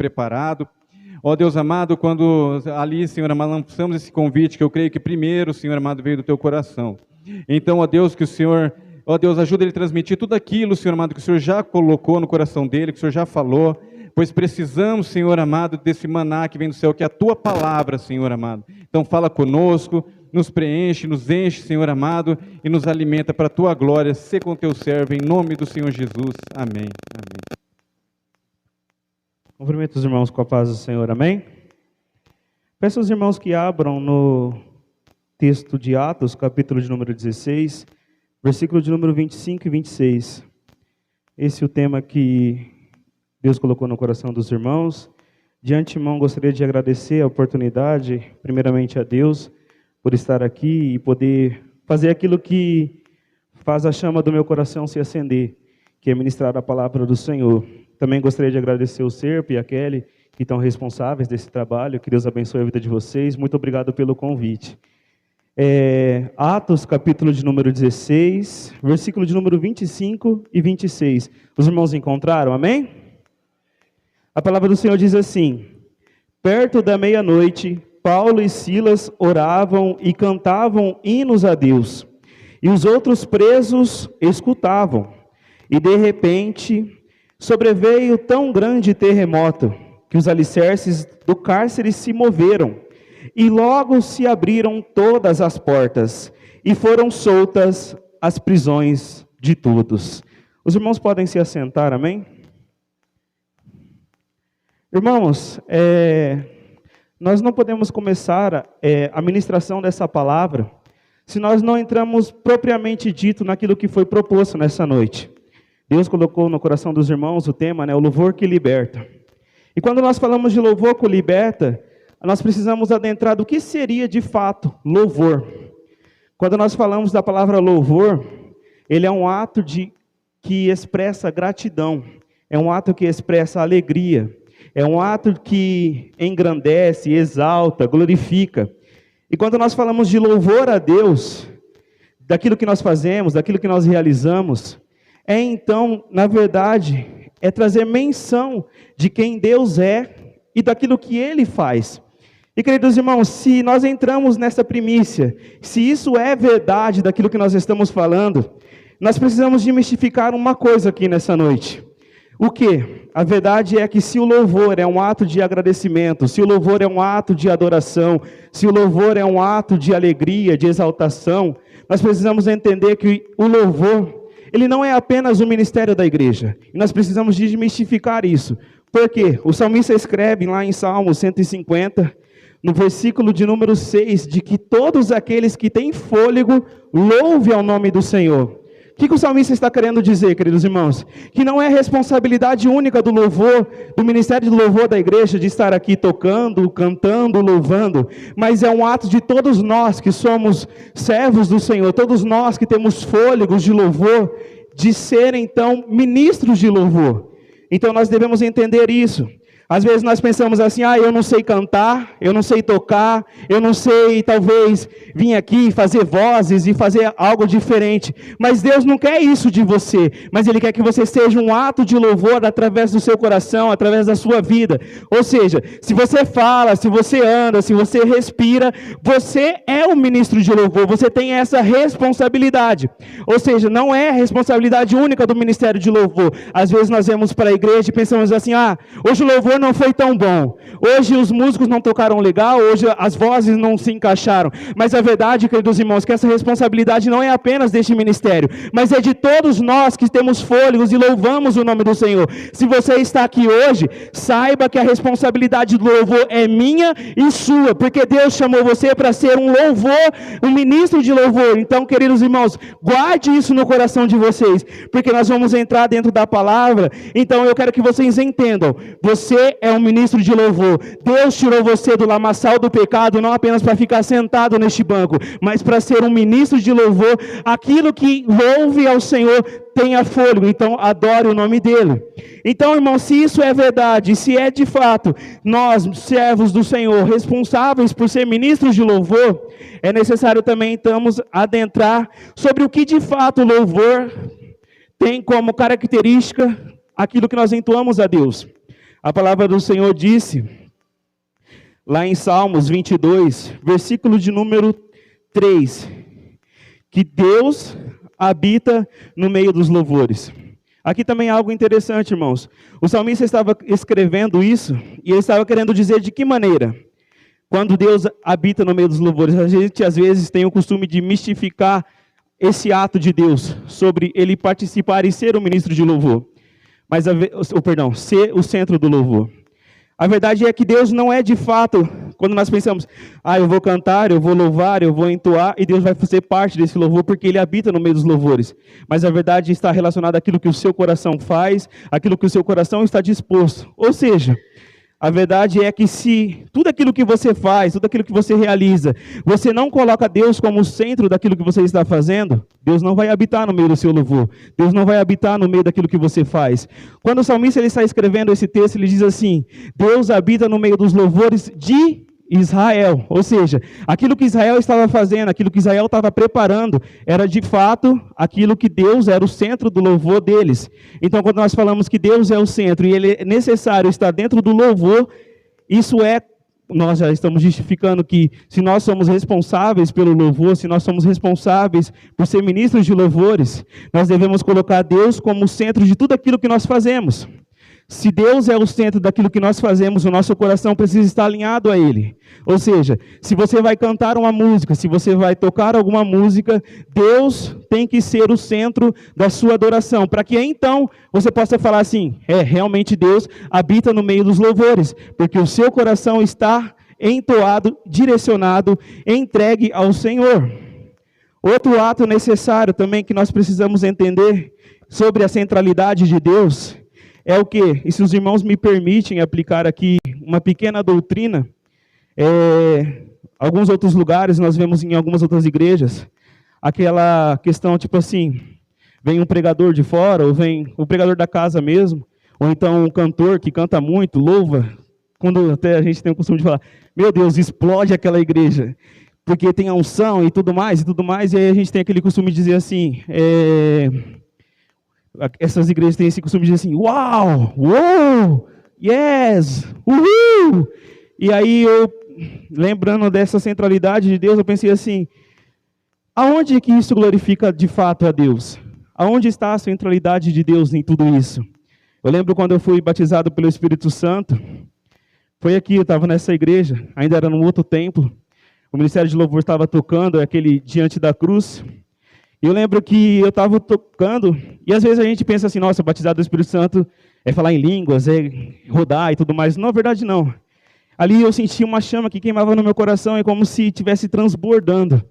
preparado. Ó Deus amado, quando ali, Senhor amado, lançamos esse convite, que eu creio que primeiro, Senhor amado, veio do teu coração. Então, ó Deus, que o Senhor, ó Deus, ajuda ele a transmitir tudo aquilo, Senhor amado, que o Senhor já colocou no coração dele, que o Senhor já falou, pois precisamos, Senhor amado, desse maná que vem do céu, que é a tua palavra, Senhor amado. Então, fala conosco, nos preenche, nos enche, Senhor amado, e nos alimenta para a tua glória, ser com teu servo, em nome do Senhor Jesus. Amém. Amém. Cumprimento os irmãos com a paz do Senhor, amém? Peço aos irmãos que abram no texto de Atos, capítulo de número 16, versículo de número 25 e 26. Esse é o tema que Deus colocou no coração dos irmãos. De antemão, gostaria de agradecer a oportunidade, primeiramente a Deus, por estar aqui e poder fazer aquilo que faz a chama do meu coração se acender, que é ministrar a palavra do Senhor. Também gostaria de agradecer o Serpa e a Kelly, que estão responsáveis desse trabalho. Que Deus abençoe a vida de vocês. Muito obrigado pelo convite. Atos, capítulo de número 16, versículo de número 25 e 26. Os irmãos encontraram, amém? A palavra do Senhor diz assim: perto da meia-noite, Paulo e Silas oravam e cantavam hinos a Deus, e os outros presos escutavam. E de repente sobreveio tão grande terremoto que os alicerces do cárcere se moveram, e logo se abriram todas as portas, e foram soltas as prisões de todos. Os irmãos podem se assentar, amém? Irmãos, nós não podemos começar a ministração dessa palavra se nós não entramos propriamente dito naquilo que foi proposto nessa noite. Deus colocou no coração dos irmãos o tema, o louvor que liberta. E quando nós falamos de louvor que liberta, nós precisamos adentrar do que seria de fato louvor. Quando nós falamos da palavra louvor, ele é um ato que expressa gratidão, é um ato que expressa alegria, é um ato que engrandece, exalta, glorifica. E quando nós falamos de louvor a Deus, daquilo que nós fazemos, daquilo que nós realizamos, então, na verdade, é trazer menção de quem Deus é e daquilo que Ele faz. E, queridos irmãos, se nós entramos nessa primícia, se isso é verdade daquilo que nós estamos falando, nós precisamos desmistificar uma coisa aqui nessa noite. O quê? A verdade é que se o louvor é um ato de agradecimento, se o louvor é um ato de adoração, se o louvor é um ato de alegria, de exaltação, nós precisamos entender que o louvor, ele não é apenas o ministério da igreja. E nós precisamos desmistificar isso. Por quê? O salmista escreve lá em Salmo 150, no versículo de número 6, de que todos aqueles que têm fôlego, louve ao nome do Senhor. O que o salmista está querendo dizer, queridos irmãos? Que não é responsabilidade única do louvor, do ministério do louvor da igreja, de estar aqui tocando, cantando, louvando, mas é um ato de todos nós que somos servos do Senhor, todos nós que temos fôlegos de louvor, de ser então ministros de louvor. Então nós devemos entender isso. Às vezes nós pensamos assim, eu não sei cantar, eu não sei tocar, eu não sei talvez vir aqui fazer vozes e fazer algo diferente. Mas Deus não quer isso de você, mas Ele quer que você seja um ato de louvor através do seu coração, através da sua vida. Ou seja, se você fala, se você anda, se você respira, você é um ministro de louvor, você tem essa responsabilidade. Ou seja, não é responsabilidade única do ministério de louvor. Às vezes nós vamos para a igreja e pensamos assim, hoje o louvor não foi tão bom, hoje os músicos não tocaram legal, hoje as vozes não se encaixaram, mas a verdade, queridos irmãos, que essa responsabilidade não é apenas deste ministério, mas é de todos nós que temos fôlegos e louvamos o nome do Senhor. Se você está aqui hoje, saiba que a responsabilidade do louvor é minha e sua, porque Deus chamou você para ser um louvor, um ministro de louvor. Então, queridos irmãos, guarde isso no coração de vocês, porque nós vamos entrar dentro da palavra. Então eu quero que vocês entendam, você é um ministro de louvor. Deus tirou você do lamaçal do pecado, não apenas para ficar sentado neste banco, mas para ser um ministro de louvor. Aquilo que louve ao Senhor tenha fôlego, então adore o nome dele. Então, irmão, se isso é verdade, se é de fato nós, servos do Senhor, responsáveis por ser ministros de louvor, é necessário também então adentrar sobre o que de fato o louvor tem como característica aquilo que nós entoamos a Deus. A palavra do Senhor disse, lá em Salmos 22, versículo de número 3, que Deus habita no meio dos louvores. Aqui também é algo interessante, irmãos. O salmista estava escrevendo isso, e ele estava querendo dizer de que maneira? Quando Deus habita no meio dos louvores, a gente às vezes tem o costume de mistificar esse ato de Deus, sobre ele participar e ser o ministro de louvor. Ser o centro do louvor. A verdade é que Deus não é de fato, quando nós pensamos, eu vou cantar, eu vou louvar, eu vou entoar, e Deus vai fazer parte desse louvor, porque Ele habita no meio dos louvores. Mas a verdade está relacionada àquilo que o seu coração faz, àquilo que o seu coração está disposto. Ou seja, a verdade é que se tudo aquilo que você faz, tudo aquilo que você realiza, você não coloca Deus como centro daquilo que você está fazendo, Deus não vai habitar no meio do seu louvor. Deus não vai habitar no meio daquilo que você faz. Quando o salmista ele está escrevendo esse texto, ele diz assim, Deus habita no meio dos louvores de Israel. Ou seja, aquilo que Israel estava fazendo, aquilo que Israel estava preparando, era de fato aquilo que Deus era o centro do louvor deles. Então, quando nós falamos que Deus é o centro e ele é necessário estar dentro do louvor, nós já estamos justificando que se nós somos responsáveis pelo louvor, se nós somos responsáveis por ser ministros de louvores, nós devemos colocar Deus como o centro de tudo aquilo que nós fazemos. Se Deus é o centro daquilo que nós fazemos, o nosso coração precisa estar alinhado a Ele. Ou seja, se você vai cantar uma música, se você vai tocar alguma música, Deus tem que ser o centro da sua adoração, para que então você possa falar assim, realmente Deus habita no meio dos louvores, porque o seu coração está entoado, direcionado, entregue ao Senhor. Outro ato necessário também que nós precisamos entender sobre a centralidade de Deus é o quê? E se os irmãos me permitem aplicar aqui uma pequena doutrina, alguns outros lugares, nós vemos em algumas outras igrejas, aquela questão tipo assim, vem um pregador de fora, ou vem o pregador da casa mesmo, ou então um cantor que canta muito, louva, quando até a gente tem o costume de falar, meu Deus, explode aquela igreja, porque tem a unção e tudo mais, e aí a gente tem aquele costume de dizer assim, essas igrejas têm esse costume de dizer assim, uau, uou, yes, uhul. E aí eu, lembrando dessa centralidade de Deus, eu pensei assim, aonde é que isso glorifica de fato a Deus? Aonde está a centralidade de Deus em tudo isso? Eu lembro quando eu fui batizado pelo Espírito Santo, foi aqui, eu estava nessa igreja, ainda era num outro templo, o Ministério de Louvor estava tocando, aquele Diante da Cruz. E eu lembro que eu estava tocando, e às vezes a gente pensa assim, nossa, batizado do Espírito Santo é falar em línguas, é rodar e tudo mais. Na verdade, não. Ali eu senti uma chama que queimava no meu coração, é como se estivesse transbordando.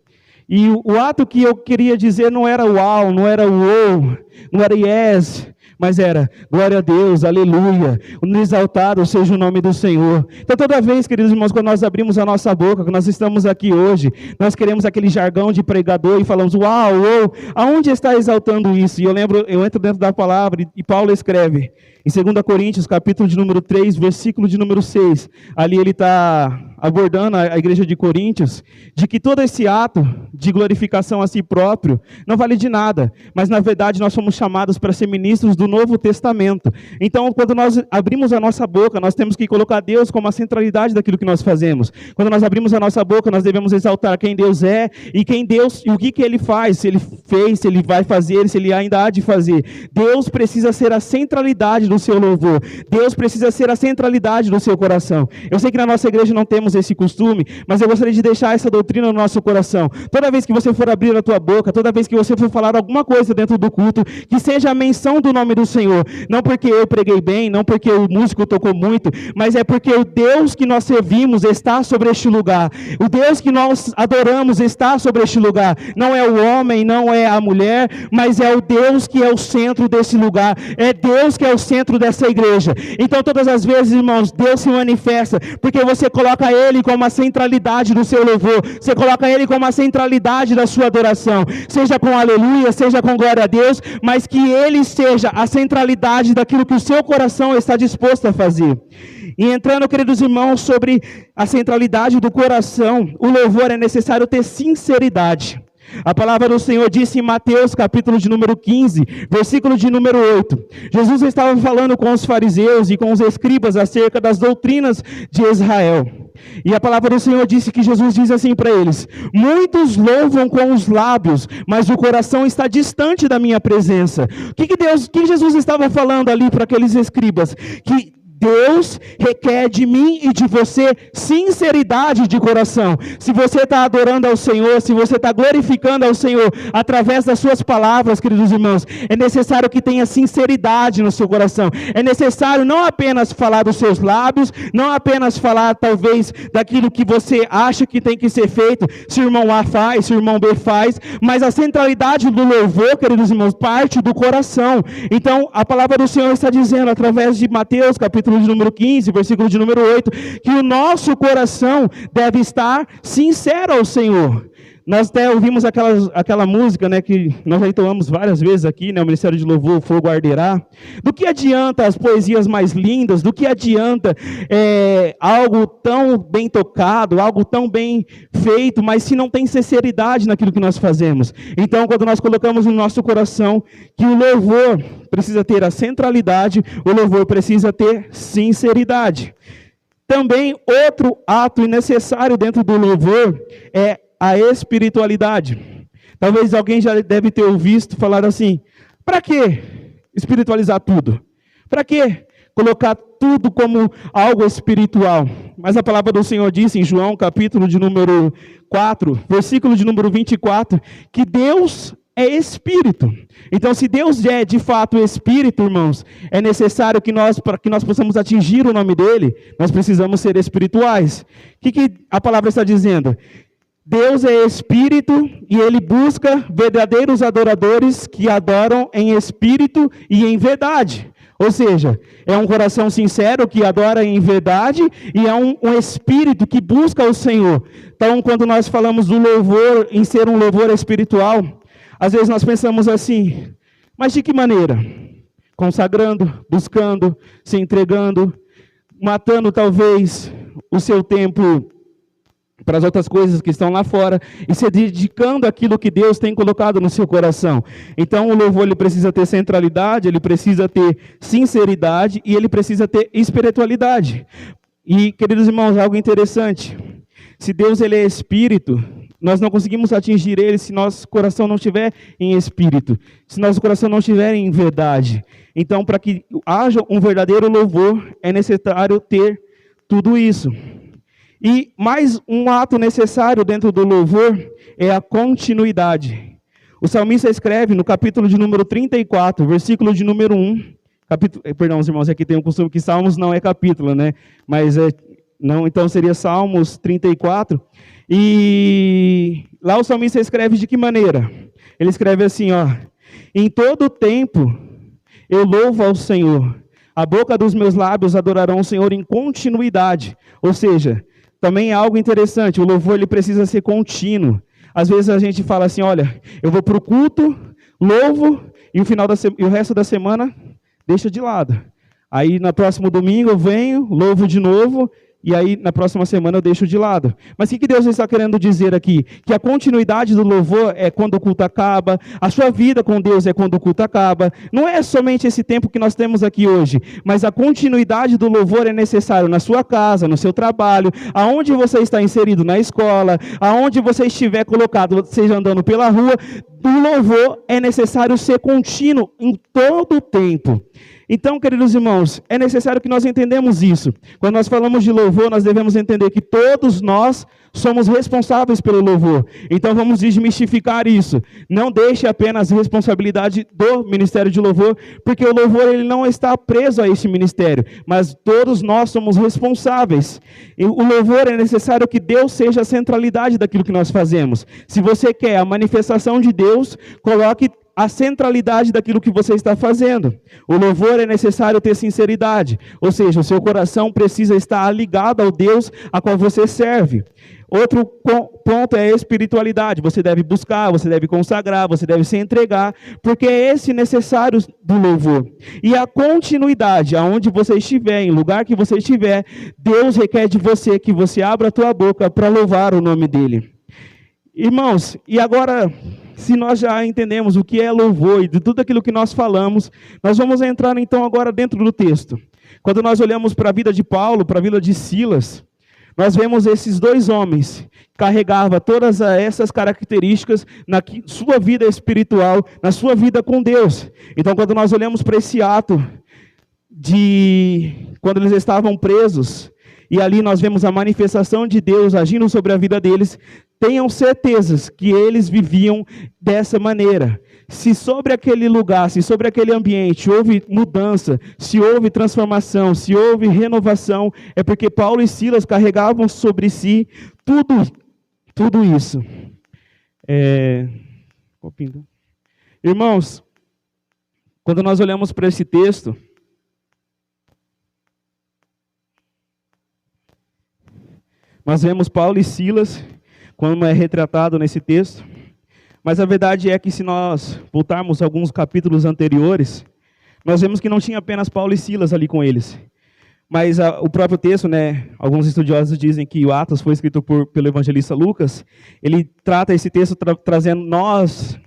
E o ato que eu queria dizer não era uau, não era uou, não era yes, mas era glória a Deus, aleluia, exaltado seja o nome do Senhor. Então toda vez, queridos irmãos, quando nós abrimos a nossa boca, quando nós estamos aqui hoje, nós queremos aquele jargão de pregador e falamos, uau, uou, aonde está exaltando isso? E eu entro dentro da palavra e Paulo escreve, em 2 Coríntios, capítulo de número 3, versículo de número 6, ali ele está abordando a igreja de Coríntios, de que todo esse ato de glorificação a si próprio não vale de nada, mas na verdade nós somos chamados para ser ministros do Novo Testamento. Então, quando nós abrimos a nossa boca, nós temos que colocar Deus como a centralidade daquilo que nós fazemos. Quando nós abrimos a nossa boca, nós devemos exaltar quem Deus é e quem Deus e o que Ele faz, se Ele fez, se Ele vai fazer, se Ele ainda há de fazer. Deus precisa ser a centralidade do seu louvor. Deus precisa ser a centralidade do seu coração. Eu sei que na nossa igreja não temos esse costume, mas eu gostaria de deixar essa doutrina no nosso coração. Toda vez que você for abrir a tua boca, toda vez que você for falar alguma coisa dentro do culto, que seja a menção do nome do Senhor. Não porque eu preguei bem, não porque o músico tocou muito, mas é porque o Deus que nós servimos está sobre este lugar. O Deus que nós adoramos está sobre este lugar. Não é o homem, não é a mulher, mas é o Deus que é o centro desse lugar. É Deus que é o centro dessa igreja. Então todas as vezes, irmãos, Deus se manifesta, porque você coloca Ele como a centralidade do seu louvor, você coloca Ele como a centralidade da sua adoração, seja com aleluia, seja com glória a Deus, mas que Ele seja a centralidade daquilo que o seu coração está disposto a fazer. E entrando, queridos irmãos, sobre a centralidade do coração, o louvor é necessário ter sinceridade. A palavra do Senhor disse em Mateus, capítulo de número 15, versículo de número 8. Jesus estava falando com os fariseus e com os escribas acerca das doutrinas de Israel. E a palavra do Senhor disse que Jesus diz assim para eles: muitos louvam com os lábios, mas o coração está distante da minha presença. O que Jesus estava falando ali para aqueles escribas? Que Deus requer de mim e de você sinceridade de coração. Se você está adorando ao Senhor, se você está glorificando ao Senhor através das suas palavras, queridos irmãos, é necessário que tenha sinceridade no seu coração. É necessário não apenas falar dos seus lábios, não apenas falar talvez daquilo que você acha que tem que ser feito, se o irmão A faz, se o irmão B faz, mas a centralidade do louvor, queridos irmãos, parte do coração. Então, a palavra do Senhor está dizendo através de Mateus, capítulo de número 15, versículo de número 8, que o nosso coração deve estar sincero ao Senhor. Nós até ouvimos aquela música, né, que nós já entoamos várias vezes aqui, né, o Ministério de Louvor, o Fogo Arderá. Do que adianta as poesias mais lindas, do que adianta algo tão bem tocado, algo tão bem feito, mas se não tem sinceridade naquilo que nós fazemos. Então, quando nós colocamos no nosso coração que o louvor precisa ter a centralidade, o louvor precisa ter sinceridade. Também outro ato necessário dentro do louvor é a espiritualidade. Talvez alguém já deve ter ouvido falar assim: para que espiritualizar tudo? Para que colocar tudo como algo espiritual? Mas a palavra do Senhor diz em João, capítulo de número 4, versículo de número 24, que Deus é Espírito. Então, se Deus é de fato Espírito, irmãos, é necessário que para que nós possamos atingir o nome dEle, nós precisamos ser espirituais. O que a palavra está dizendo? Deus é Espírito e Ele busca verdadeiros adoradores que adoram em espírito e em verdade. Ou seja, é um coração sincero que adora em verdade e é um espírito que busca o Senhor. Então, quando nós falamos do louvor, em ser um louvor espiritual, às vezes nós pensamos assim: mas de que maneira? Consagrando, buscando, se entregando, matando talvez o seu tempo para as outras coisas que estão lá fora e se dedicando àquilo que Deus tem colocado no seu coração. Então o louvor ele precisa ter centralidade, ele precisa ter sinceridade e ele precisa ter espiritualidade. E, queridos irmãos, algo interessante: se Deus ele é Espírito, nós não conseguimos atingir Ele se nosso coração não estiver em espírito, se nosso coração não estiver em verdade. Então, para que haja um verdadeiro louvor, é necessário ter tudo isso. E mais um ato necessário dentro do louvor é a continuidade. O salmista escreve no capítulo de número 34, versículo de número 1. Perdão, os irmãos, aqui tem um costume que Salmos não é capítulo, né? Mas não, então seria Salmos 34. E lá o salmista escreve de que maneira? Ele escreve assim, ó: em todo tempo eu louvo ao Senhor, a boca dos meus lábios adorarão o Senhor em continuidade. Ou seja, também é algo interessante, o louvor ele precisa ser contínuo. Às vezes a gente fala assim: olha, eu vou para o culto, louvo, e o resto da semana deixa de lado. Aí no próximo domingo eu venho, louvo de novo, e aí na próxima semana eu deixo de lado. Mas o que Deus está querendo dizer aqui? Que a continuidade do louvor é quando o culto acaba, a sua vida com Deus é quando o culto acaba. Não é somente esse tempo que nós temos aqui hoje, mas a continuidade do louvor é necessário na sua casa, no seu trabalho, aonde você está inserido na escola, aonde você estiver colocado, seja andando pela rua, o louvor é necessário ser contínuo em todo o tempo. Então, queridos irmãos, é necessário que nós entendamos isso. Quando nós falamos de louvor, nós devemos entender que todos nós somos responsáveis pelo louvor. Então, vamos desmistificar isso. Não deixe apenas a responsabilidade do Ministério de Louvor, porque o louvor ele não está preso a esse ministério, mas todos nós somos responsáveis. E o louvor é necessário que Deus seja a centralidade daquilo que nós fazemos. Se você quer a manifestação de Deus, coloque a centralidade daquilo que você está fazendo. O louvor é necessário ter sinceridade, ou seja, o seu coração precisa estar ligado ao Deus a qual você serve. Outro ponto é a espiritualidade. Você deve buscar, você deve consagrar, você deve se entregar, porque é esse necessário do louvor. E a continuidade, aonde você estiver, em lugar que você estiver, Deus requer de você que você abra a tua boca para louvar o nome dEle. Irmãos, e agora, se nós já entendemos o que é louvor e de tudo aquilo que nós falamos, nós vamos entrar então agora dentro do texto. Quando nós olhamos para a vida de Paulo, para a vida de Silas, nós vemos esses dois homens carregavam todas essas características na sua vida espiritual, na sua vida com Deus. Então, quando nós olhamos para esse ato de quando eles estavam presos, e ali nós vemos a manifestação de Deus agindo sobre a vida deles, tenham certezas que eles viviam dessa maneira. Se sobre aquele lugar, se sobre aquele ambiente houve mudança, se houve transformação, se houve renovação, é porque Paulo e Silas carregavam sobre si tudo isso. Irmãos, quando nós olhamos para esse texto, nós vemos Paulo e Silas, como é retratado nesse texto, mas a verdade é que se nós voltarmos alguns capítulos anteriores, nós vemos que não tinha apenas Paulo e Silas ali com eles. Mas o próprio texto, alguns estudiosos dizem que o Atos foi escrito pelo evangelista Lucas, ele trata esse texto trazendo nós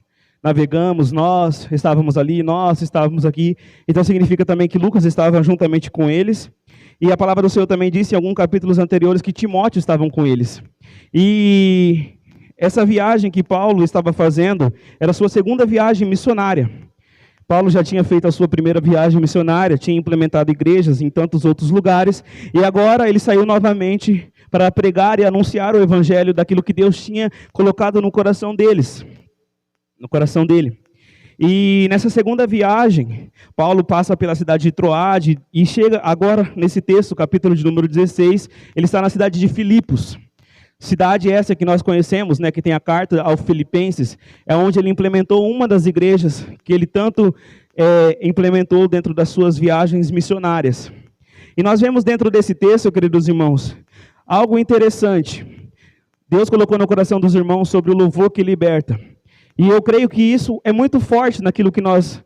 navegamos, nós estávamos ali, nós estávamos aqui. Então significa também que Lucas estava juntamente com eles. E a palavra do Senhor também disse em alguns capítulos anteriores que Timóteo estavam com eles. E essa viagem que Paulo estava fazendo era a sua segunda viagem missionária. Paulo já tinha feito a sua primeira viagem missionária, tinha implementado igrejas em tantos outros lugares, e agora ele saiu novamente para pregar e anunciar o evangelho daquilo que Deus tinha colocado no coração deles, no coração dele. E nessa segunda viagem, Paulo passa pela cidade de Troade e chega agora nesse texto, capítulo de número 16, ele está na cidade de Filipos. Cidade essa que nós conhecemos, que tem a carta aos Filipenses, é onde ele implementou uma das igrejas que ele tanto implementou dentro das suas viagens missionárias. E nós vemos dentro desse texto, queridos irmãos, algo interessante. Deus colocou no coração dos irmãos sobre o louvor que liberta. E eu creio que isso é muito forte naquilo que nós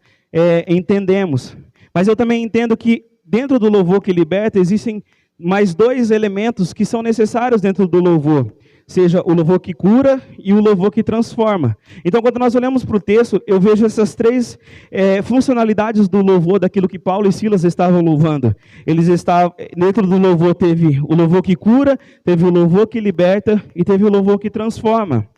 entendemos. Mas eu também entendo que dentro do louvor que liberta existem mais dois elementos que são necessários dentro do louvor, seja o louvor que cura e o louvor que transforma. Então, quando nós olhamos para o texto, eu vejo essas três funcionalidades do louvor, daquilo que Paulo e Silas estavam louvando. Eles estavam, dentro do louvor teve o louvor que cura, teve o louvor que liberta e teve o louvor que transforma.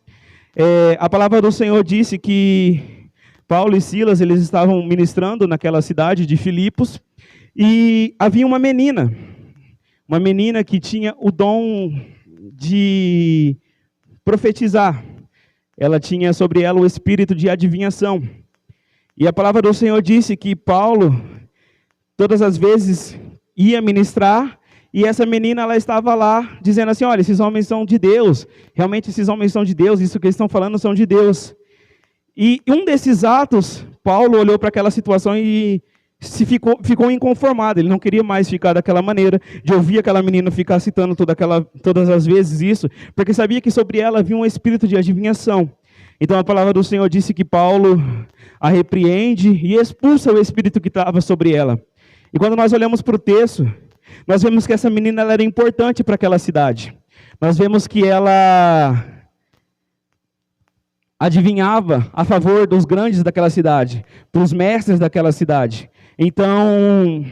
A palavra do Senhor disse que Paulo e Silas, eles estavam ministrando naquela cidade de Filipos, e havia uma menina que tinha o dom de profetizar. Ela tinha sobre ela o espírito de adivinhação. E a palavra do Senhor disse que Paulo, todas as vezes, ia ministrar, e essa menina, ela estava lá, dizendo assim, olha, esses homens são de Deus, realmente esses homens são de Deus, isso que eles estão falando são de Deus. E um desses atos, Paulo olhou para aquela situação e ficou inconformado, ele não queria mais ficar daquela maneira, de ouvir aquela menina ficar citando todas as vezes isso, porque sabia que sobre ela havia um espírito de adivinhação. Então a palavra do Senhor disse que Paulo a repreende e expulsa o espírito que estava sobre ela. E quando nós olhamos para o texto, nós vemos que essa menina ela era importante para aquela cidade. Nós vemos que ela adivinhava a favor dos grandes daquela cidade, dos mestres daquela cidade. Então,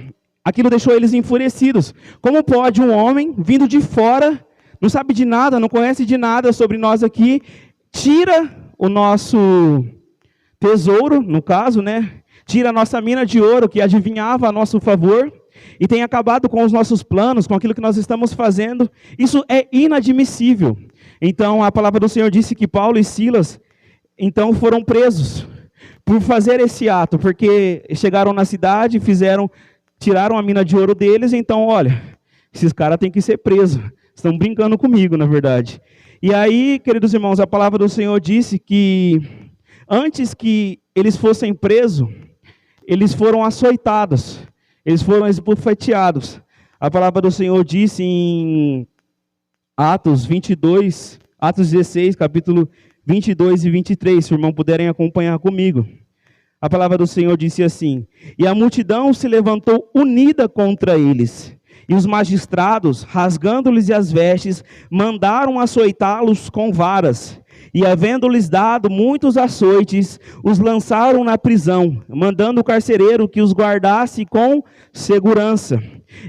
aquilo deixou eles enfurecidos. Como pode um homem vindo de fora, não sabe de nada, não conhece de nada sobre nós aqui, tira o nosso tesouro, no caso, tira a nossa mina de ouro que adivinhava a nosso favor e tem acabado com os nossos planos, com aquilo que nós estamos fazendo. Isso é inadmissível. Então, a palavra do Senhor disse que Paulo e Silas, então, foram presos por fazer esse ato, porque chegaram na cidade, tiraram a mina de ouro deles, então, olha, esses caras têm que ser presos. Estão brincando comigo, na verdade. E aí, queridos irmãos, a palavra do Senhor disse que antes que eles fossem presos, eles foram açoitados, eles foram esbofeteados. A palavra do Senhor disse em Atos 16, capítulo 22 e 23, se o irmão puderem acompanhar comigo. A palavra do Senhor disse assim: e a multidão se levantou unida contra eles, E os magistrados, rasgando-lhes as vestes, mandaram açoitá-los com varas. E havendo-lhes dado muitos açoites, os lançaram na prisão, mandando o carcereiro que os guardasse com segurança.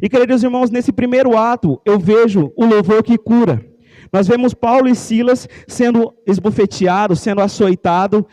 E, queridos irmãos, nesse primeiro ato, eu vejo o louvor que cura. Nós vemos Paulo e Silas sendo esbofeteados, sendo açoitados.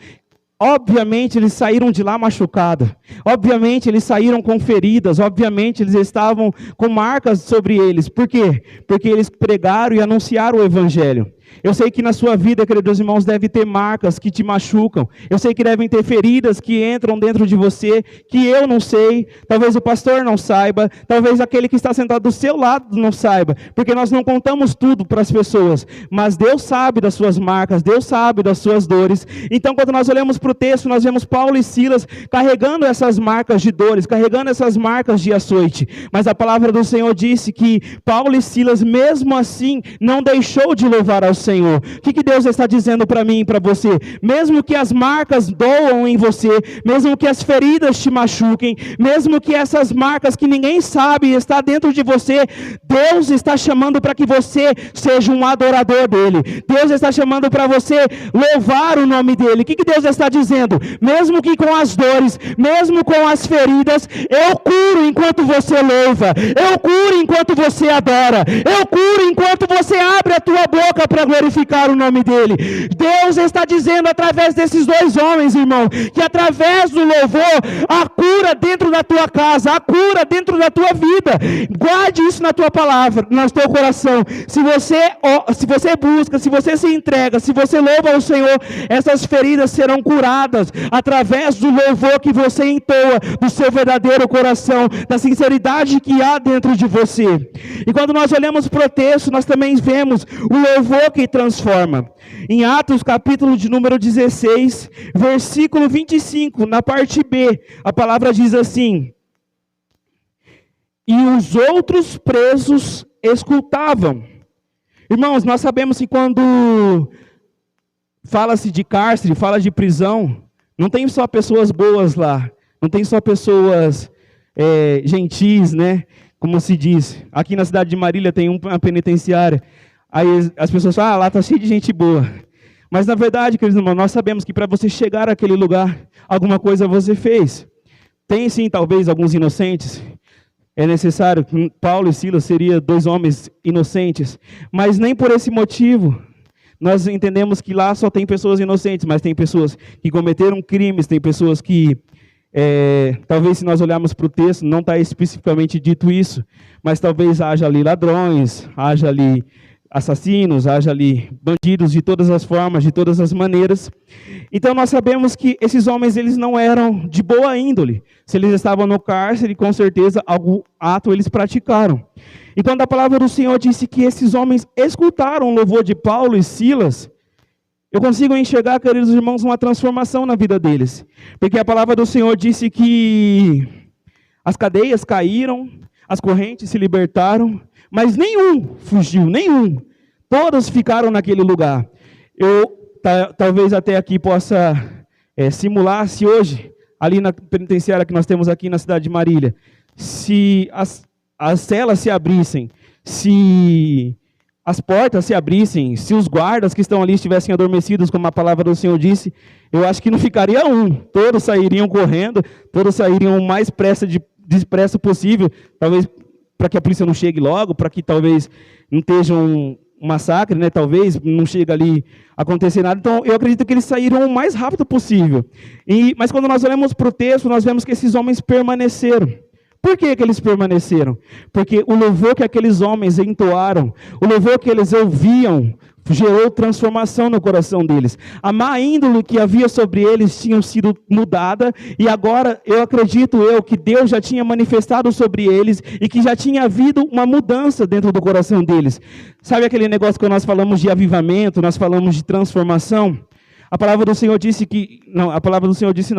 Obviamente eles saíram de lá machucados, obviamente eles saíram com feridas, obviamente eles estavam com marcas sobre eles. Por quê? Porque eles pregaram e anunciaram o evangelho. Eu sei que na sua vida, queridos irmãos, deve ter marcas que te machucam. Eu sei que devem ter feridas que entram dentro de você, que eu não sei, talvez o pastor não saiba, talvez aquele que está sentado do seu lado não saiba, porque nós não contamos tudo para as pessoas, mas Deus sabe das suas marcas, Deus sabe das suas dores. Então, quando nós olhamos para o texto, nós vemos Paulo e Silas carregando essas marcas de dores, carregando essas marcas de açoite. Mas a palavra do Senhor disse que Paulo e Silas, mesmo assim, não deixou de louvar ao Senhor. O que Deus está dizendo para mim e para você? Mesmo que as marcas doam em você, mesmo que as feridas te machuquem, mesmo que essas marcas que ninguém sabe está dentro de você, Deus está chamando para que você seja um adorador dele. Deus está chamando para você louvar o nome dele. O que Deus está dizendo? Mesmo que com as dores, mesmo com as feridas, eu curo enquanto você louva, eu curo enquanto você adora, eu curo enquanto você abre a tua boca para glorificar o nome dele. Deus está dizendo através desses dois homens, irmão, que através do louvor, a cura dentro da tua casa, a cura dentro da tua vida. Guarde isso na tua palavra, no teu coração. Se você busca, se você se entrega, se você louva ao Senhor, essas feridas serão curadas através do louvor que você entoa, do seu verdadeiro coração, da sinceridade que há dentro de você. E quando nós olhamos para o texto, nós também vemos o louvor que transforma. Em Atos, capítulo de número 16, versículo 25, na parte B, a palavra diz assim: e os outros presos escutavam. Irmãos, nós sabemos que quando fala-se de cárcere, fala de prisão, não tem só pessoas boas lá, não tem só pessoas gentis, né? Como se diz. Aqui na cidade de Marília tem uma penitenciária. Aí as pessoas falam, lá está cheio de gente boa. Mas na verdade, queridos irmãos, nós sabemos que para você chegar àquele lugar, alguma coisa você fez. Tem sim, talvez, alguns inocentes. É necessário, Paulo e Silas seriam dois homens inocentes. Mas nem por esse motivo, nós entendemos que lá só tem pessoas inocentes, mas tem pessoas que cometeram crimes, tem pessoas que, talvez se nós olharmos para o texto, não está especificamente dito isso, mas talvez haja ali ladrões, haja ali assassinos, haja ali bandidos de todas as formas, de todas as maneiras. Então nós sabemos que esses homens, eles não eram de boa índole. Se eles estavam no cárcere, com certeza algum ato eles praticaram. E quando a palavra do Senhor disse que esses homens escutaram o louvor de Paulo e Silas, eu consigo enxergar, queridos irmãos, uma transformação na vida deles. Porque a palavra do Senhor disse que as cadeias caíram, as correntes se libertaram, mas nenhum fugiu, nenhum. Todos ficaram naquele lugar. Eu talvez até aqui possa simular se hoje, ali na penitenciária que nós temos aqui na cidade de Marília, se as celas se abrissem, se as portas se abrissem, se os guardas que estão ali estivessem adormecidos, como a palavra do Senhor disse, eu acho que não ficaria um. Todos sairiam correndo, todos sairiam o mais depressa possível, talvez para que a polícia não chegue logo, para que talvez não esteja um massacre, né? Talvez não chegue ali a acontecer nada. Então, eu acredito que eles saíram o mais rápido possível. Mas quando nós olhamos para o texto, nós vemos que esses homens permaneceram. Por que eles permaneceram? Porque o louvor que aqueles homens entoaram, o louvor que eles ouviam, gerou transformação no coração deles. A má índole que havia sobre eles tinha sido mudada, e agora eu acredito que Deus já tinha manifestado sobre eles, e que já tinha havido uma mudança dentro do coração deles. Sabe aquele negócio que nós falamos de avivamento, nós falamos de transformação? A palavra do Senhor disse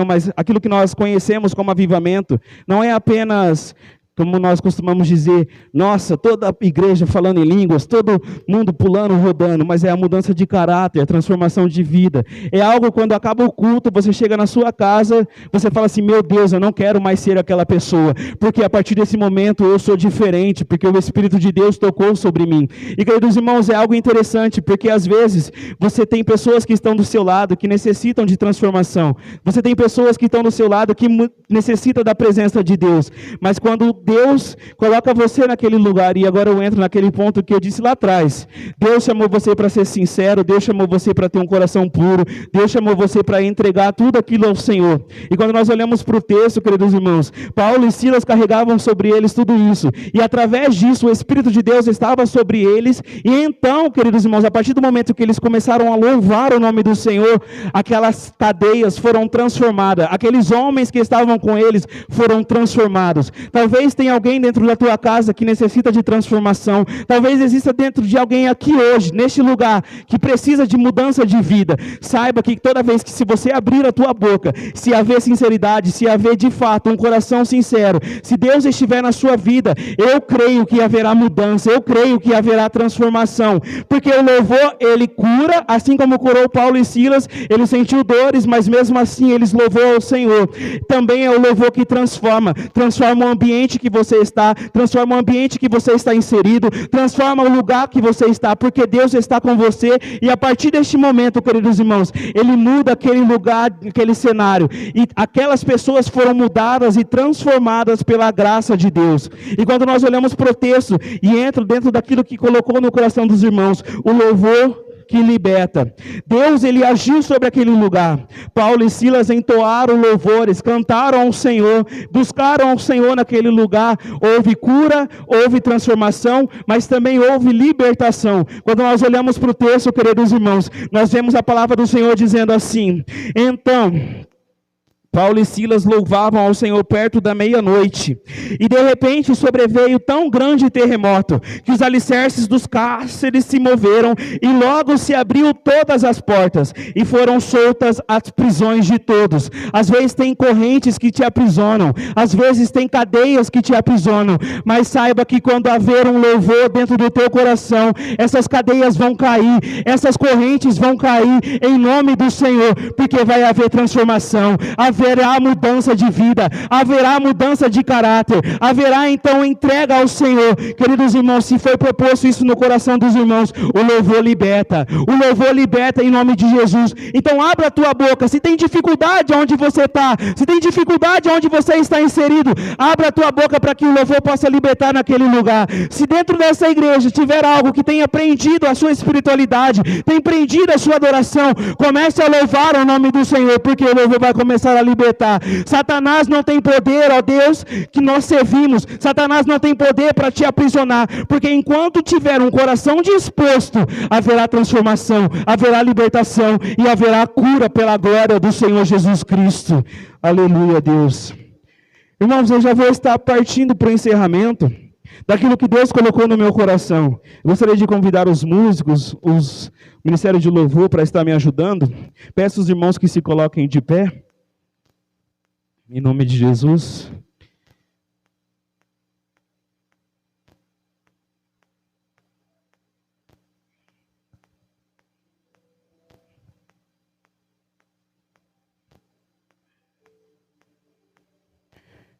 mas aquilo que nós conhecemos como avivamento não é apenas Como nós costumamos dizer, nossa, toda a igreja falando em línguas, todo mundo pulando, rodando, mas é a mudança de caráter, a transformação de vida. É algo quando acaba o culto, você chega na sua casa, você fala assim, meu Deus, eu não quero mais ser aquela pessoa, porque a partir desse momento eu sou diferente, porque o Espírito de Deus tocou sobre mim. E queridos irmãos, é algo interessante, porque às vezes você tem pessoas que estão do seu lado, que necessitam de transformação. Você tem pessoas que estão do seu lado, que necessitam da presença de Deus. Mas quando Deus coloca você naquele lugar, e agora eu entro naquele ponto que eu disse lá atrás, Deus chamou você para ser sincero, Deus chamou você para ter um coração puro, Deus chamou você para entregar tudo aquilo ao Senhor. E quando nós olhamos para o texto, queridos irmãos, Paulo e Silas carregavam sobre eles tudo isso, e através disso o Espírito de Deus estava sobre eles, e então, queridos irmãos, a partir do momento que eles começaram a louvar o nome do Senhor, aquelas cadeias foram transformadas, aqueles homens que estavam com eles foram transformados. Talvez tem alguém dentro da tua casa que necessita de transformação. Talvez exista dentro de alguém aqui hoje, neste lugar, que precisa de mudança de vida. Saiba que toda vez que se você abrir a tua boca, se haver sinceridade, se haver de fato um coração sincero, se Deus estiver na sua vida, eu creio que haverá mudança, eu creio que haverá transformação. Porque o louvor, ele cura, assim como curou Paulo e Silas, ele sentiu dores, mas mesmo assim eles louvou ao Senhor. Também é o louvor que transforma o ambiente que você está, transforma o ambiente que você está inserido, transforma o lugar que você está, porque Deus está com você, e a partir deste momento, queridos irmãos, Ele muda aquele lugar, aquele cenário, e aquelas pessoas foram mudadas e transformadas pela graça de Deus. E quando nós olhamos para o texto, e entra dentro daquilo que colocou no coração dos irmãos, o louvor que liberta. Deus, ele agiu sobre aquele lugar. Paulo e Silas entoaram louvores, cantaram ao Senhor, buscaram ao Senhor naquele lugar. Houve cura, houve transformação, mas também houve libertação. Quando nós olhamos para o texto, queridos irmãos, nós vemos a palavra do Senhor dizendo assim: então Paulo e Silas louvavam ao Senhor perto da meia-noite, e de repente sobreveio tão grande terremoto, que os alicerces dos cárceres se moveram, e logo se abriu todas as portas, e foram soltas as prisões de todos. Às vezes tem correntes que te aprisionam, às vezes tem cadeias que te aprisionam, mas saiba que quando haver um louvor dentro do teu coração, essas cadeias vão cair, essas correntes vão cair, em nome do Senhor, porque vai haver transformação, haverá mudança de vida, haverá mudança de caráter, haverá então entrega ao Senhor. Queridos irmãos, se foi proposto isso no coração dos irmãos, o louvor liberta em nome de Jesus. Então abra a tua boca. Se tem dificuldade onde você está, se tem dificuldade onde você está inserido, abra a tua boca para que o louvor possa libertar naquele lugar. Se dentro dessa igreja tiver algo que tenha prendido a sua espiritualidade, tem prendido a sua adoração, comece a louvar o nome do Senhor, porque o louvor vai começar a libertar. Satanás não tem poder, ó Deus, que nós servimos. Satanás não tem poder para te aprisionar, porque enquanto tiver um coração disposto, haverá transformação, haverá libertação e haverá cura pela glória do Senhor Jesus Cristo. Aleluia, Deus. Irmãos, eu já vou estar partindo para o encerramento daquilo que Deus colocou no meu coração. Eu gostaria de convidar os músicos, os ministérios de louvor para estar me ajudando. Peço aos irmãos que se coloquem de pé. Em nome de Jesus.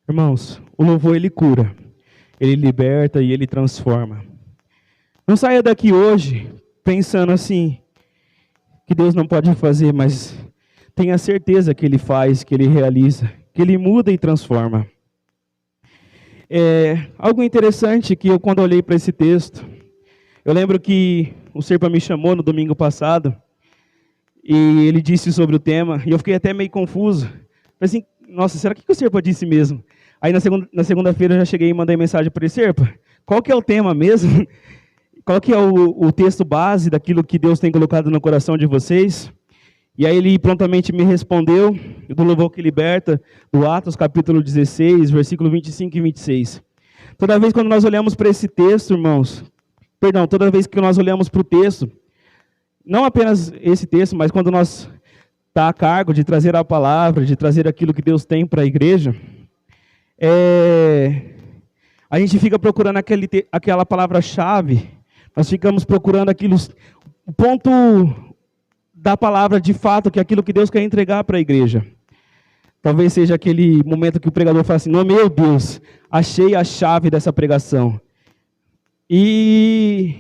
Irmãos, o louvor ele cura, ele liberta e ele transforma. Não saia daqui hoje pensando assim, que Deus não pode fazer, mas tenha certeza que Ele faz, que Ele realiza, que Ele muda e transforma. Algo interessante que eu, quando olhei para esse texto, eu lembro que o Serpa me chamou no domingo passado, e ele disse sobre o tema, e eu fiquei até meio confuso. Falei assim, nossa, será que o Serpa disse mesmo? Aí na segunda-feira eu já cheguei e mandei mensagem para ele: Serpa, qual que é o tema mesmo? Qual que é o texto base daquilo que Deus tem colocado no coração de vocês? E aí ele prontamente me respondeu, do louvor que liberta, do Atos capítulo 16, versículo 25 e 26. Toda vez quando nós olhamos para esse texto, irmãos, toda vez que nós olhamos para o texto, não apenas esse texto, mas quando nós está a cargo de trazer a palavra, de trazer aquilo que Deus tem para a igreja, A gente fica procurando aquela palavra-chave, nós ficamos procurando o ponto da palavra de fato, que é aquilo que Deus quer entregar para a igreja. Talvez seja aquele momento que o pregador fala assim, meu Deus, achei a chave dessa pregação. E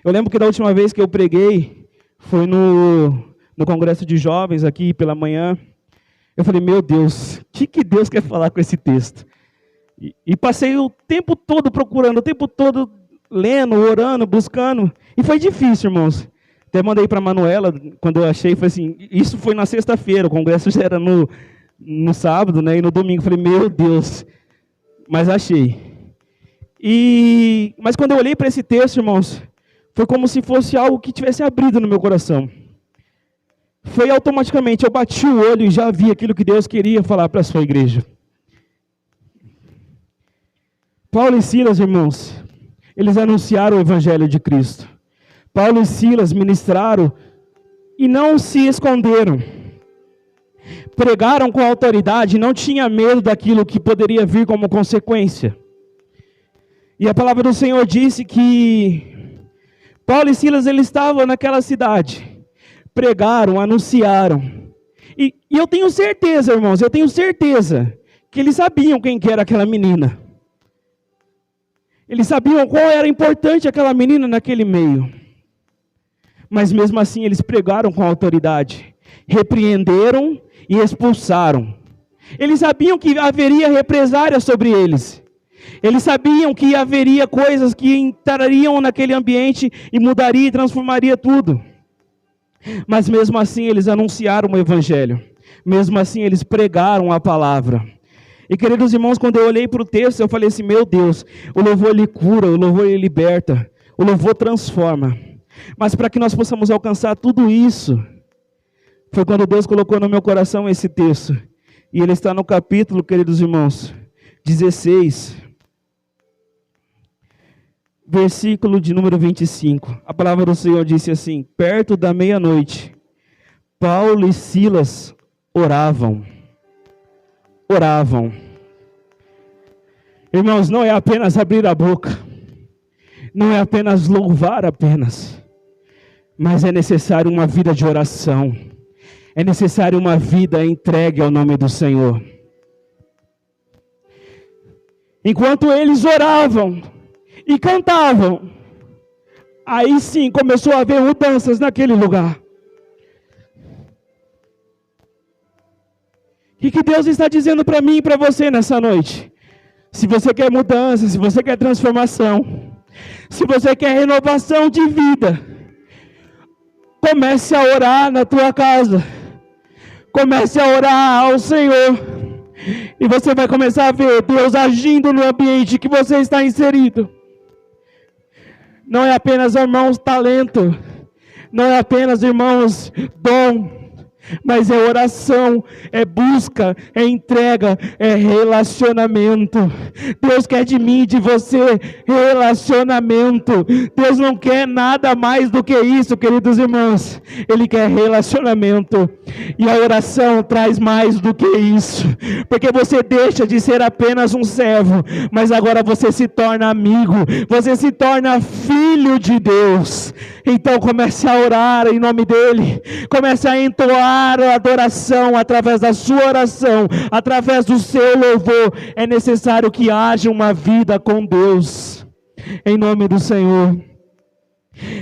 eu lembro que da última vez que eu preguei, foi no congresso de jovens aqui pela manhã. Eu falei, meu Deus, o que Deus quer falar com esse texto? E passei o tempo todo procurando, o tempo todo lendo, orando, buscando. E foi difícil, irmãos. Até mandei para a Manuela, quando eu achei, foi assim, isso foi na sexta-feira, o congresso já era no sábado, né? E no domingo, falei, meu Deus, mas achei. Mas quando eu olhei para esse texto, irmãos, foi como se fosse algo que tivesse abrido no meu coração. Foi automaticamente, eu bati o olho e já vi aquilo que Deus queria falar para a sua igreja. Paulo e Silas, irmãos, eles anunciaram o evangelho de Cristo. Paulo e Silas ministraram e não se esconderam. Pregaram com autoridade, não tinha medo daquilo que poderia vir como consequência. E a palavra do Senhor disse que Paulo e Silas, eles estavam naquela cidade. Pregaram, anunciaram. E eu tenho certeza, irmãos, que eles sabiam quem que era aquela menina. Eles sabiam qual era importante aquela menina naquele meio. Mas mesmo assim eles pregaram com autoridade. Repreenderam e expulsaram. Eles sabiam que haveria represária sobre eles. Eles sabiam que haveria coisas que entrariam naquele ambiente e mudaria e transformaria tudo. Mas mesmo assim eles anunciaram o evangelho. Mesmo assim eles pregaram a palavra. E queridos irmãos, quando eu olhei para o texto, eu falei assim, meu Deus, o louvor ele cura, o louvor ele liberta, o louvor transforma. Mas para que nós possamos alcançar tudo isso, foi quando Deus colocou no meu coração esse texto. E ele está no capítulo, queridos irmãos, 16, versículo de número 25. A palavra do Senhor disse assim, perto da meia-noite, Paulo e Silas oravam. Irmãos, não é apenas abrir a boca, não é apenas louvar apenas, mas é necessário uma vida de oração, é necessário uma vida entregue ao nome do Senhor. Enquanto eles oravam e cantavam, aí sim começou a haver mudanças naquele lugar. O que Deus está dizendo para mim e para você nessa noite? Se você quer mudança, se você quer transformação, se você quer renovação de vida, comece a orar na tua casa. Comece a orar ao Senhor. E você vai começar a ver Deus agindo no ambiente que você está inserido. Não é apenas, irmãos, talento. Não é apenas, irmãos, dom. Mas é oração, é busca, é entrega, é relacionamento. Deus quer de mim e de você relacionamento. Deus não quer nada mais do que isso, queridos irmãos. Ele quer relacionamento. E a oração traz mais do que isso. Porque você deixa de ser apenas um servo, mas agora você se torna amigo. Você se torna filho de Deus. Então comece a orar em nome dEle. Comece a entoar a adoração através da sua oração, através do seu louvor. É necessário que haja uma vida com Deus, em nome do Senhor.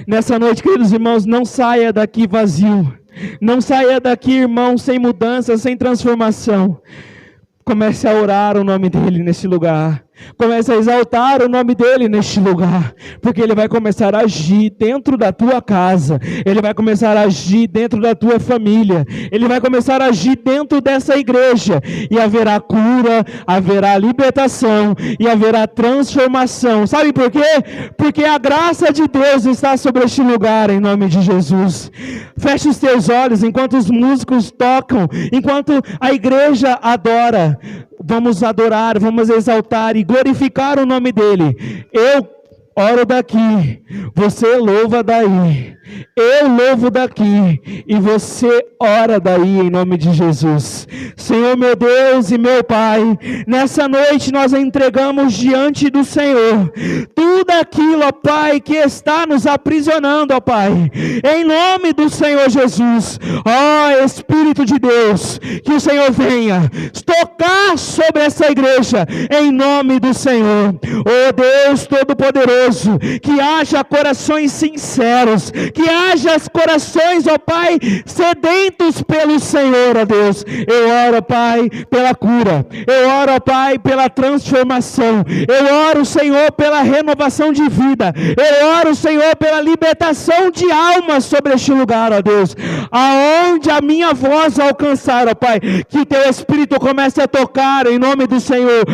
Nessa noite, queridos irmãos, não saia daqui vazio, não saia daqui, irmão, sem mudança, sem transformação. Comece a orar o nome dEle nesse lugar. Comece a exaltar o nome dEle neste lugar. Porque Ele vai começar a agir dentro da tua casa. Ele vai começar a agir dentro da tua família. Ele vai começar a agir dentro dessa igreja. E haverá cura, haverá libertação e haverá transformação. Sabe por quê? Porque a graça de Deus está sobre este lugar em nome de Jesus. Feche os teus olhos enquanto os músicos tocam, enquanto a igreja adora. Vamos adorar, vamos exaltar e glorificar o nome dEle. Eu oro daqui, você louva daí. Eu louvo daqui e você ora daí em nome de Jesus. Senhor meu Deus e meu Pai, nessa noite nós entregamos diante do Senhor tudo aquilo, ó Pai, que está nos aprisionando, ó Pai, em nome do Senhor Jesus. Ó Espírito de Deus, que o Senhor venha tocar sobre essa igreja em nome do Senhor. Ó Deus Todo-Poderoso, que haja corações sinceros, que haja corações, ó Pai, sedentos pelo Senhor, ó Deus. Eu oro, Pai, pela cura. Eu oro, ó Pai, pela transformação. Eu oro, Senhor, pela renovação de vida. Eu oro, Senhor, pela libertação de almas sobre este lugar, ó Deus. Aonde a minha voz alcançar, ó Pai, que teu Espírito comece a tocar em nome do Senhor.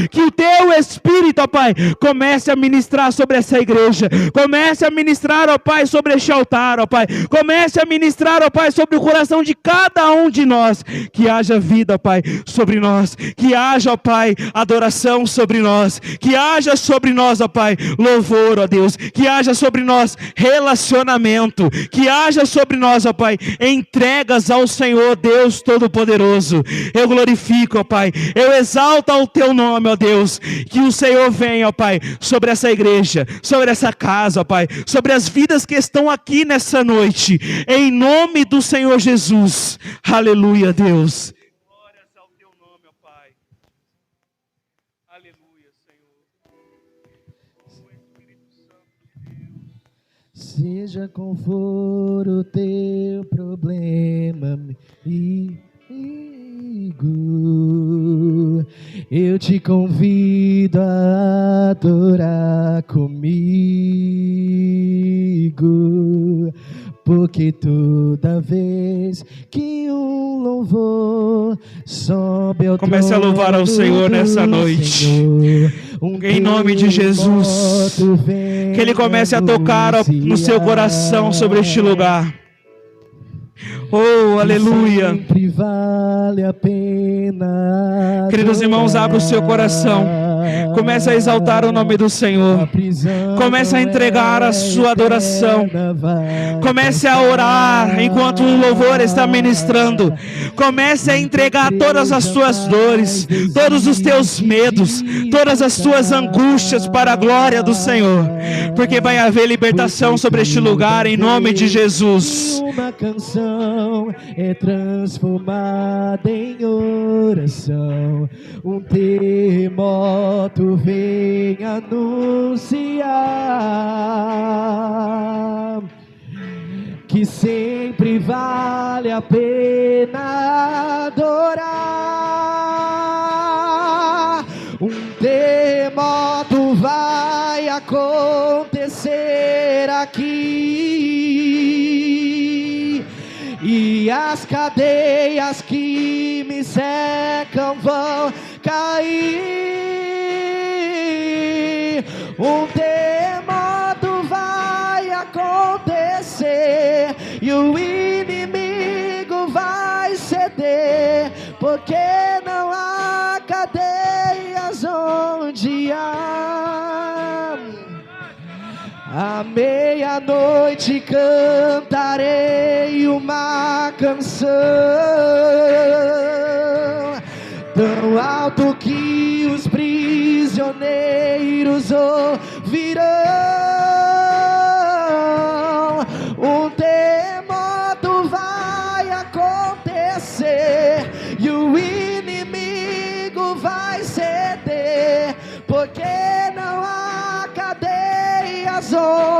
Que o teu Espírito, ó Pai, comece a ministrar sobre essa igreja. Comece a ministrar, ó Pai, sobre este altar, ó Pai. Comece a ministrar, ó Pai, sobre o coração de cada um de nós. Que haja vida, ó Pai, sobre nós. Que haja, ó Pai, adoração sobre nós. Que haja sobre nós, ó Pai, louvor, ó Deus. Que haja sobre nós relacionamento. Que haja sobre nós, ó Pai, entregas ao Senhor Deus Todo-Poderoso. Eu glorifico, ó Pai. Eu exalto o teu nome, ó Deus. Que o Senhor venha, ó Pai, sobre essa igreja, sobre essa casa, ó Pai, sobre as vidas que estão aqui nessa noite, em nome do Senhor Jesus. Aleluia, Deus. Glórias ao teu nome, ó Pai. Aleluia, Senhor. Espírito Santo de Deus. Seja qual for o teu problema, amigo, eu te convido a adorar comigo, porque toda vez que um louvor sobe ao comece a louvar ao Senhor nessa noite, em nome de Jesus, que Ele comece a tocar no seu coração sobre este lugar. Oh, aleluia. Sempre vale a pena. Queridos irmãos, abra o seu coração. Comece a exaltar o nome do Senhor. Comece a entregar a sua adoração. Comece a orar enquanto o louvor está ministrando. Comece a entregar todas as suas dores, todos os teus medos, todas as suas angústias para a glória do Senhor. Porque vai haver libertação sobre este lugar em nome de Jesus. Uma canção é transformada em oração. Um terremoto vem anunciar que sempre vale a pena adorar. Um terremoto vai acontecer aqui, e as cadeias que me secam vão cair. Um terremoto vai acontecer e o inimigo vai ceder, porque não há cadeias onde há. À meia-noite cantarei uma canção tão alto que os prisioneiros ouvirão. Um terremoto vai acontecer e o inimigo vai ceder, porque não há cadeias onde